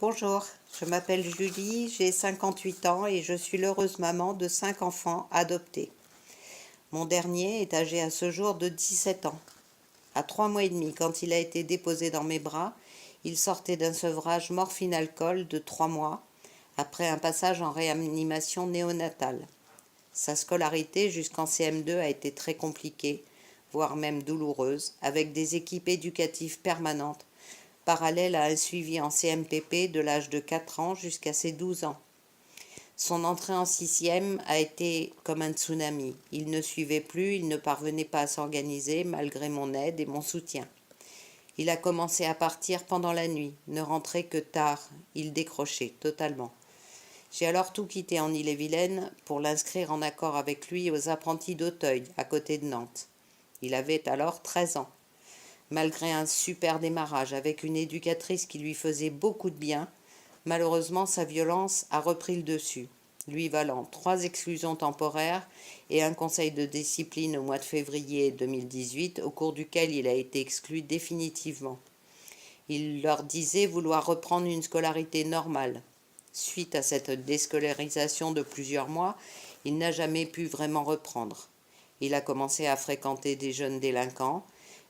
Bonjour, je m'appelle Julie, j'ai 58 ans et je suis l'heureuse maman de 5 enfants adoptés. Mon dernier est âgé à ce jour de 17 ans. À 3 mois et demi, quand il a été déposé dans mes bras, il sortait d'un sevrage morphine-alcool de 3 mois, après un passage en réanimation néonatale. Sa scolarité jusqu'en CM2 a été très compliquée, voire même douloureuse, avec des équipes éducatives permanentes, parallèle à un suivi en CMPP de l'âge de 4 ans jusqu'à ses 12 ans. Son entrée en sixième a été comme un tsunami. Il ne suivait plus, il ne parvenait pas à s'organiser malgré mon aide et mon soutien. Il a commencé à partir pendant la nuit, ne rentrait que tard, il décrochait totalement. J'ai alors tout quitté en Ille-et-Vilaine pour l'inscrire en accord avec lui aux apprentis d'Auteuil, à côté de Nantes. Il avait alors 13 ans. Malgré un super démarrage avec une éducatrice qui lui faisait beaucoup de bien, malheureusement sa violence a repris le dessus, lui valant 3 exclusions temporaires et un conseil de discipline au mois de février 2018 au cours duquel il a été exclu définitivement. Il leur disait vouloir reprendre une scolarité normale. Suite à cette déscolarisation de plusieurs mois, il n'a jamais pu vraiment reprendre. Il a commencé à fréquenter des jeunes délinquants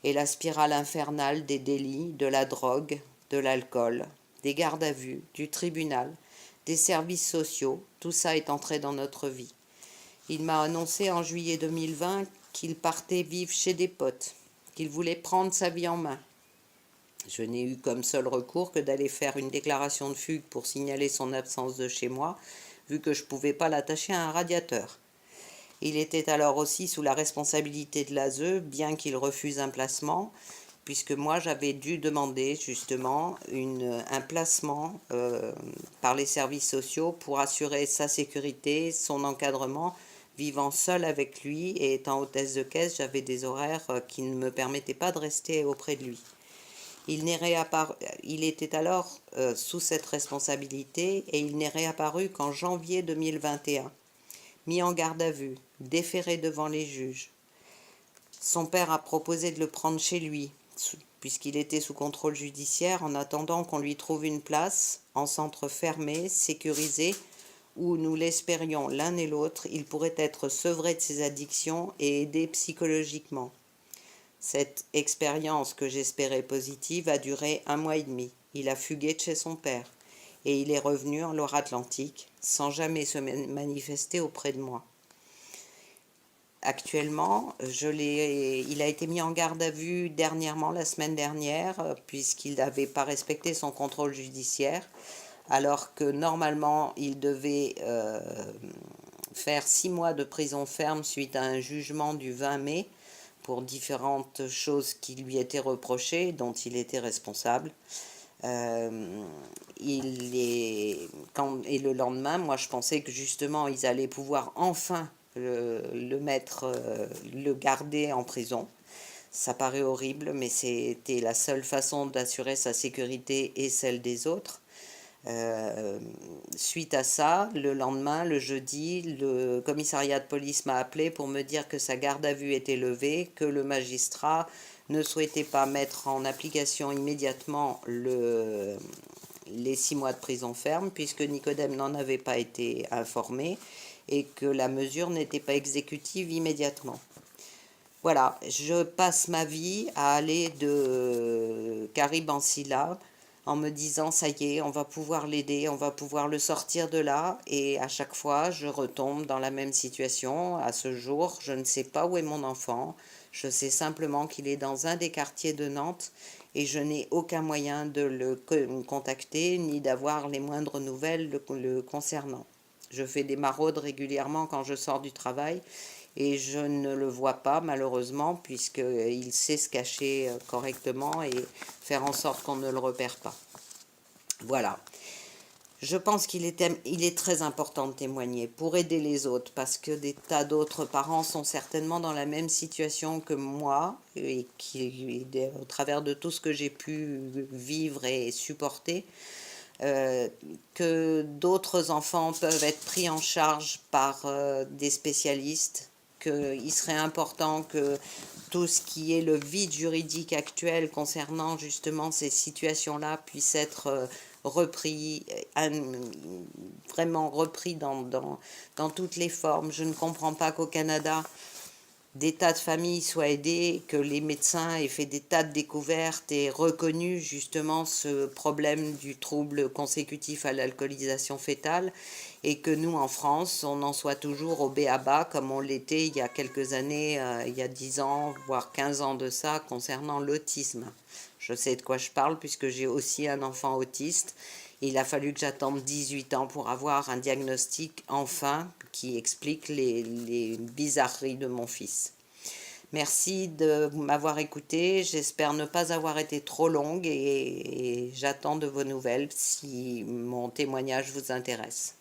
et la spirale infernale des délits, de la drogue, de l'alcool, des gardes à vue, du tribunal, des services sociaux, tout ça est entré dans notre vie. Il m'a annoncé en juillet 2020 qu'il partait vivre chez des potes, qu'il voulait prendre sa vie en main. Je n'ai eu comme seul recours que d'aller faire une déclaration de fugue pour signaler son absence de chez moi, vu que je ne pouvais pas l'attacher à un radiateur. Il était alors aussi sous la responsabilité de l'ASE, bien qu'il refuse un placement, puisque moi j'avais dû demander justement un placement par les services sociaux pour assurer sa sécurité, son encadrement. Vivant seule avec lui et étant hôtesse de caisse, j'avais des horaires qui ne me permettaient pas de rester auprès de lui. Il était alors sous cette responsabilité et il n'est réapparu qu'en janvier 2021, mis en garde à vue, déféré devant les juges. Son père a proposé de le prendre chez lui, puisqu'il était sous contrôle judiciaire, en attendant qu'on lui trouve une place en centre fermé, sécurisé, où nous l'espérions l'un et l'autre, il pourrait être sevré de ses addictions et aidé psychologiquement. Cette expérience que j'espérais positive a duré 1 mois et demi. Il a fugué de chez son père et il est revenu en Loire-Atlantique sans jamais se manifester auprès de moi. Actuellement, il a été mis en garde à vue dernièrement, la semaine dernière, puisqu'il n'avait pas respecté son contrôle judiciaire, alors que normalement il devait faire 6 mois de prison ferme suite à un jugement du 20 mai pour différentes choses qui lui étaient reprochées, dont il était responsable. Et le lendemain, moi je pensais que justement ils allaient pouvoir enfin le garder en prison. Ça paraît horrible, mais c'était la seule façon d'assurer sa sécurité et celle des autres. Suite à ça, le lendemain, le jeudi, le commissariat de police m'a appelé pour me dire que sa garde à vue était levée, que le magistrat ne souhaitait pas mettre en application immédiatement les 6 mois de prison ferme, puisque Nicodème n'en avait pas été informé et que la mesure n'était pas exécutive immédiatement. Voilà, je passe ma vie à aller de Caribe en Silla en me disant ça y est, on va pouvoir l'aider, on va pouvoir le sortir de là. Et à chaque fois, je retombe dans la même situation. À ce jour, je ne sais pas où est mon enfant. Je sais simplement qu'il est dans un des quartiers de Nantes et je n'ai aucun moyen de le contacter ni d'avoir les moindres nouvelles le concernant. Je fais des maraudes régulièrement quand je sors du travail et je ne le vois pas malheureusement puisqu'il sait se cacher correctement et faire en sorte qu'on ne le repère pas. Voilà. Je pense qu'il est très important de témoigner pour aider les autres parce que des tas d'autres parents sont certainement dans la même situation que moi et qui, au travers de tout ce que j'ai pu vivre et supporter, que d'autres enfants peuvent être pris en charge par des spécialistes qu'il serait important que tout ce qui est le vide juridique actuel concernant justement ces situations-là puisse être repris, vraiment repris dans toutes les formes. Je ne comprends pas qu'au Canada, des tas de familles soient aidées, que les médecins aient fait des tas de découvertes et reconnu justement ce problème du trouble consécutif à l'alcoolisation fœtale, et que nous, en France, on en soit toujours au b.a.-ba comme on l'était il y a quelques années, il y a 10 ans, voire 15 ans de ça, concernant l'autisme. Je sais de quoi je parle puisque j'ai aussi un enfant autiste. Il a fallu que j'attende 18 ans pour avoir un diagnostic enfin qui explique les bizarreries de mon fils. Merci de m'avoir écouté. J'espère ne pas avoir été trop longue et j'attends de vos nouvelles si mon témoignage vous intéresse.